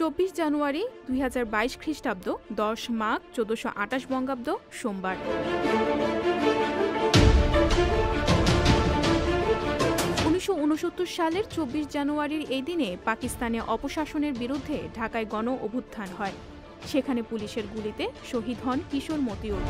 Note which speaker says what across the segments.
Speaker 1: 24 জানুয়ারি 2022 খ্রিস্টাব্দ 10 মাঘ 1428 বঙ্গাব্দ সোমবার। 1969 সালের 24 জানুয়ারির এই দিনে পাকিস্তানে অপশাসনের বিরুদ্ধে ঢাকায় গণ অভ্যুত্থান হয়। সেখানে পুলিশের গুলিতে শহীদ হন কিশোর মতিউর।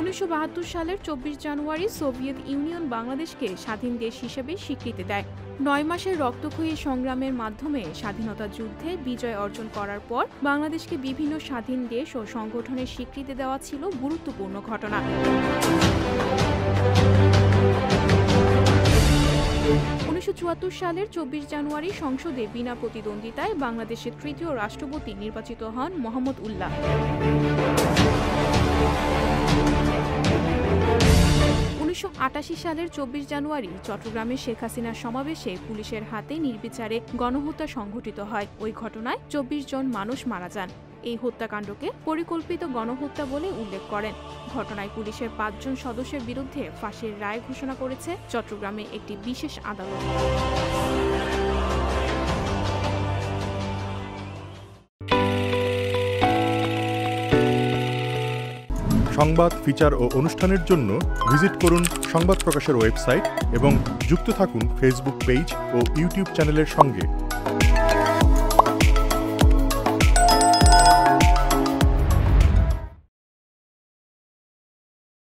Speaker 1: 1972 সালের 24 জানুয়ারি সোভিয়েত ইউনিয়ন বাংলাদেশকে স্বাধীন দেশ হিসেবে স্বীকৃতি দেয়। 9 মাসের রক্তক্ষয়ী সংগ্রামের মাধ্যমে স্বাধীনতা যুদ্ধে বিজয় অর্জন করার পর বাংলাদেশকে বিভিন্ন স্বাধীন দেশ ও সংগঠনের স্বীকৃতি দেওয়া ছিল গুরুত্বপূর্ণ ঘটনা। 1974 সালের 24 জানুয়ারি সংসদে বিনা প্রতিদ্বন্দ্বিতায় বাংলাদেশের তৃতীয় রাষ্ট্রপতি নির্বাচিত হন মোহাম্মদ উল্লাহ। 1988 সালের 24 জানুয়ারি চট্টগ্রামে শেখ হাসিনার সমাবেশে পুলিশের হাতে নির্বিচারে গণহত্যা সংঘটিত হয়। ওই ঘটনায় 24 জন মানুষ মারা যান। এই হত্যাকাণ্ডকে পরিকল্পিত গণহত্যা বলে উল্লেখ করেন। ঘটনায় পুলিশের 5 জন সদস্যের বিরুদ্ধে ফাঁসির রায় ঘোষণা করেছে চট্টগ্রামে একটি বিশেষ আদালত।
Speaker 2: সংবাদ, ফিচার ও অনুষ্ঠানের জন্য ভিজিট করুন সংবাদ প্রকাশের ওয়েবসাইট এবং যুক্ত থাকুন ফেসবুক পেজ ও ইউটিউব চ্যানেলের সঙ্গে।